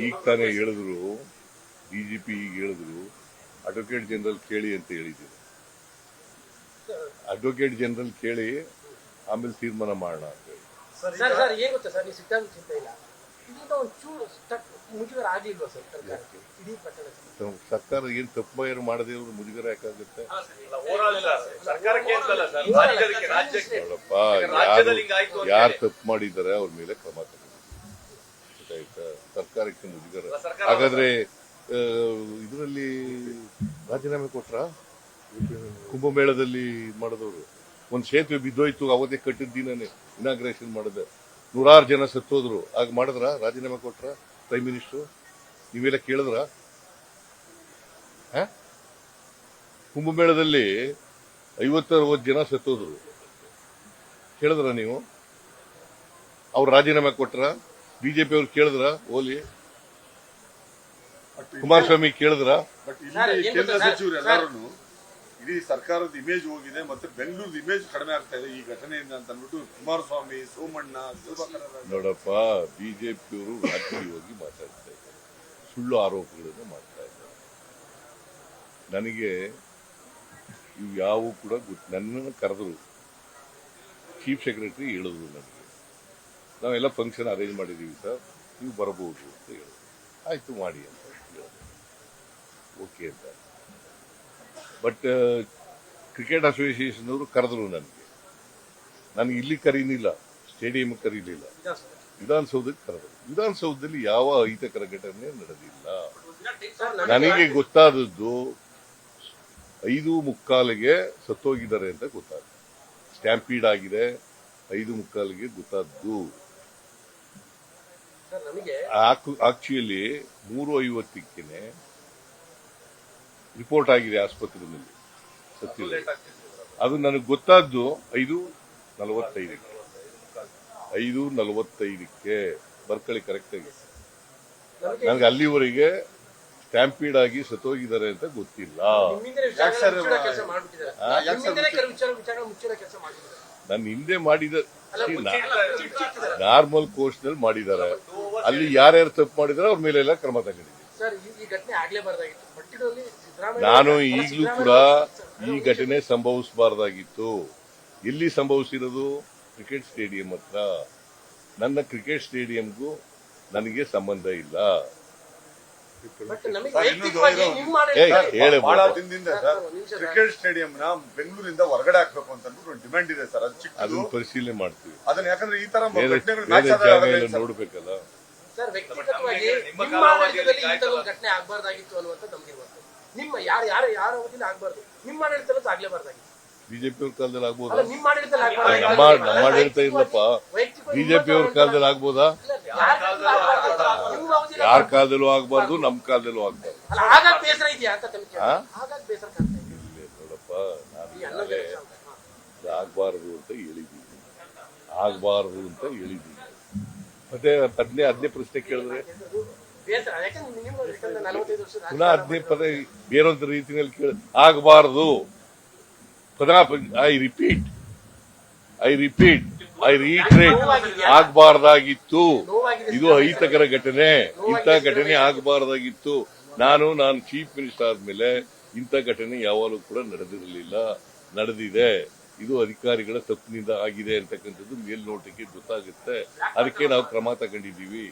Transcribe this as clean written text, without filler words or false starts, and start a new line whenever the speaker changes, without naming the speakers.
ಈಗ ತಾನೇ ಹೇಳಿದ್ರು, ಡಿಜಿಪಿ ಈಗ ಹೇಳಿದ್ರು ಅಡ್ವೊಕೇಟ್ ಜನರಲ್ ಕೇಳಿ ಅಂತ ಹೇಳಿದ್ದೀರಿ. ಅಡ್ವೊಕೇಟ್ ಜನರಲ್ ಕೇಳಿ ಆಮೇಲೆ ತೀರ್ಮಾನ ಮಾಡೋಣ ಅಂತ ಹೇಳಿ. ಸರ್ಕಾರ ಏನ್ ತಪ್ಪು ಏನು ಮಾಡದೇ ಮುಜುಗರ ಯಾಕಾಗುತ್ತೆ? ನೋಡಪ್ಪ, ಯಾರು ತಪ್ಪು ಮಾಡಿದ್ದಾರೆ ಅವ್ರ ಮೇಲೆ ಕ್ರಮ ತಗೊಳ್ಳಿ. ಸರ್ಕಾರಕ್ಕೆ ಮುಜುಗರ. ಹಾಗಾದ್ರೆ ಇದರಲ್ಲಿ ರಾಜೀನಾಮೆ ಕೊಟ್ರ? ಕುಂಭಮೇಳದಲ್ಲಿ ಮಾಡಿದವರು ಒಂದ್ ಸೇತುವೆ ಬಿದ್ದೋಯ್ತು, ಅವತ್ತೇ ಕಟ್ಟಿದ್ದೀನೇ ಇನಾಗ್ರೇಷನ್ ಮಾಡಿದೆ, 100 ಜನ ಸತ್ತೋದ್ರು. ಆಗ ಮಾಡಿದ್ರ? ರಾಜೀನಾಮೆ ಕೊಟ್ರ ಪ್ರೈಮ್ ಮಿನಿಸ್ಟರ್? ನೀವೆಲ್ಲ ಕೇಳಿದ್ರ? ಕುಂಭಮೇಳದಲ್ಲಿ 50-60 ಜನ ಸತ್ತೋದ್ರು, ಕೇಳಿದ್ರ ನೀವು? ಅವ್ರು ರಾಜೀನಾಮೆ ಕೊಟ್ರ? ಬಿಜೆಪಿ ಅವ್ರು ಕೇಳಿದ್ರ? ಓಲಿ ಕುಮಾರಸ್ವಾಮಿ ಕೇಳಿದ್ರ?
ಕೇಂದ್ರ ಸಚಿವರು ಎಲ್ಲರೂ ಇಡೀ ಸರ್ಕಾರದ ಇಮೇಜ್ ಹೋಗಿದೆ, ಮತ್ತೆ ಬೆಂಗಳೂರು ಇಮೇಜ್ ಕಡಿಮೆ ಆಗ್ತಾ ಇದೆ ಈ ಘಟನೆಯಿಂದ ಅಂತ ಅಂದ್ಬಿಟ್ಟು ಕುಮಾರಸ್ವಾಮಿ, ಸೋಮಣ್ಣ,
ನೋಡಪ್ಪ, ಬಿಜೆಪಿಯವರು ರಾಜಕೀಯವಾಗಿ ಮಾತಾಡ್ತಾ ಇದ್ದಾರೆ, ಸುಳ್ಳು ಆರೋಪಗಳನ್ನು ಮಾಡ್ತಾ ಇದ್ದಾರೆ. ನನಗೆ ಇವು ಯಾವೂ ಕೂಡ ನನ್ನನ್ನು ಕರೆದ್ರು, ಚೀಫ್ ಸೆಕ್ರೆಟರಿ ಹೇಳಿದ್ರು ನನಗೆ, ನಾವೆಲ್ಲ ಫಂಕ್ಷನ್ ಅರೇಂಜ್ ಮಾಡಿದ್ದೀವಿ ಸರ್, ನೀವು ಬರಬಹುದು ಅಂತ ಹೇಳಿದ್ರು. ಆಯ್ತು ಮಾಡಿ ಅಂತ ಹೇಳಿದ್ರು, ಓಕೆ ಅಂತ. ಬಟ್ ಕ್ರಿಕೆಟ್ ಅಸೋಸಿಯೇಷನ್ ಅವರು ಕರೆದ್ರು ನನಗೆ ಇಲ್ಲಿ ಕರೀನಿಲ್ಲ, ಸ್ಟೇಡಿಯಂ ಕರೀಲಿಲ್ಲ, ವಿಧಾನಸೌಧಕ್ಕೆ ಕರೆದ್ರು. ವಿಧಾನಸೌಧದಲ್ಲಿ ಯಾವ ಅಹಿತಕರ ಘಟನೆ ನಡೆದಿಲ್ಲ. ನನಗೆ ಗೊತ್ತಾದದ್ದು 5:45ಗೆ ಸತ್ತೋಗಿದ್ದಾರೆ ಅಂತ ಗೊತ್ತಾದ, ಸ್ಟ್ಯಾಂಪೀಡ್ ಆಗಿದೆ 5:45ಗೆ ಗೊತ್ತಾದ್ದು. ಆಕ್ಚುಲಿ 3:50ಕ್ಕೆ ರಿಪೋರ್ಟ್ ಆಗಿದೆ ಆಸ್ಪತ್ರೆಯಲ್ಲಿ ಸತ್ತಿದೆ. ಅದು ನನಗೆ ಗೊತ್ತಾದ್ದು 5:45ಕ್ಕೆ ಬರ್ಕಳಿ ಕರೆಕ್ಟ್ ಆಗಿ. ನನಗೆ ಅಲ್ಲಿವರೆಗೆ ಸ್ಟ್ಯಾಂಪೀಡ್ ಆಗಿ ಸತ್ತೋಗಿದ್ದಾರೆ ಅಂತ ಗೊತ್ತಿಲ್ಲ. ನನ್ನ ಹಿಂದೆ ಮಾಡಿದ ನಾರ್ಮಲ್ ಕೋರ್ಸ್ ನಲ್ಲಿ ಮಾಡಿದ್ದಾರೆ. ಅಲ್ಲಿ ಯಾರ್ಯಾರು ತಪ್ಪು ಮಾಡಿದಾರೆ ಅವ್ರ ಮೇಲೆ ಎಲ್ಲ ಕ್ರಮ ತಗೊಂಡಿದ್ದೀನಿ. ನಾನು ಈಗಲೂ ಕೂಡ ಈ ಘಟನೆ ಸಂಭವಿಸಬಾರ್ದಾಗಿತ್ತು. ಎಲ್ಲಿ ಸಂಭವಿಸಿರೋದು? ಕ್ರಿಕೆಟ್ ಸ್ಟೇಡಿಯಂ ಹತ್ರ. ನನ್ನ ಕ್ರಿಕೆಟ್ ಸ್ಟೇಡಿಯಂಗೂ ನನಗೆ ಸಂಬಂಧ ಇಲ್ಲ.
ಬಹಳ ದಿನದಿಂದ ಸರ್ ಕ್ರಿಕೆಟ್ ಸ್ಟೇಡಿಯಂ ನ ಬೆಂಗಳೂರಿಂದ ಹೊರಗಡೆ ಹಾಕ್ಬೇಕು ಅಂತ ಡಿಮ್ಯಾಂಡ್ ಇದೆ ಸರ್.
ಅದನ್ನ ಪರಿಶೀಲನೆ ಮಾಡ್ತೀವಿ.
ಅದನ್ನ ಯಾಕಂದ್ರೆ ಈ ತರ
ನೋಡ್ಬೇಕಲ್ಲ.
ಘಟನೆ ಆಗ್ಬಾರ್ದಾಗಿತ್ತು ಅನ್ನುವಂತ ನಮ್ಗಿರ್ಬೋದು. ನಿಮ್ಮ ಯಾರ ಅವಧಿಯಲ್ಲಿ ಆಗ್ಬಾರ್ದು, ನಿಮ್ಮ ಆಡಳಿತದಲ್ಲಿ ಆಗ್ಲೇಬಾರ್ದಾಗಿತ್ತು.
ಬಿಜೆಪಿ ಅವ್ರ ಕಾಲದಲ್ಲಿ ಆಗ್ಬೋದಾ?
ನಿಮ್ಮ ಆಡಳಿತದಲ್ಲಿ
ನಮ್ಮ ಆಡಳಿತ ಇಲ್ಲಪ್ಪ. ಬಿಜೆಪಿ ಅವ್ರ ಕಾಲದಲ್ಲಿ ಆಗ್ಬೋದಾ? ಯಾರ ಕಾಲದಲ್ಲೂ ಆಗ್ಬಾರ್ದು, ನಮ್ಮ ಕಾಲದಲ್ಲೂ ಆಗ್ಬಾರ್ದು.
ಬೇಸರ ಇದೆಯಾ ಅಂತ
ನೋಡಪ್ಪ, ನಾನು ಆಗ್ಬಾರ್ದು ಅಂತ ಹೇಳಿದ್ದೀನಿ, ಆಗ್ಬಾರ್ದು ಅಂತ ಹೇಳಿದ್ದೀನಿ. ಮತ್ತೆ ಹದಿನೇ ಪ್ರಶ್ನೆ ಕೇಳಿದ್ರೆ ಪುನಃ 15 ಪದ ಬೇರೊಂದು ರೀತಿಯಲ್ಲಿ ಕೇಳ ಆಗಬಾರದು. I repeat I reiterate ಆಗಬಾರ್ದಾಗಿತ್ತು. ಇದು ಅಹಿತಕರ ಘಟನೆ, ಇಂಥ ಘಟನೆ ಆಗಬಾರ್ದಾಗಿತ್ತು. ನಾನು ಚೀಫ್ ಮಿನಿಸ್ಟರ್ ಆದ್ಮೇಲೆ ಇಂಥ ಘಟನೆ ಯಾವಾಗಲೂ ಕೂಡ ನಡೆದಿರಲಿಲ್ಲ, ನಡೆದಿದೆ. ಇದು ಅಧಿಕಾರಿಗಳ ತಪ್ಪಿನಿಂದ ಆಗಿದೆ ಅಂತಕ್ಕಂಥದ್ದು ಮೇಲ್ನೋಟಕ್ಕೆ ಗೊತ್ತಾಗುತ್ತೆ. ಅದಕ್ಕೆ ನಾವು ಕ್ರಮ ತಗೊಂಡಿದ್ದೀವಿ.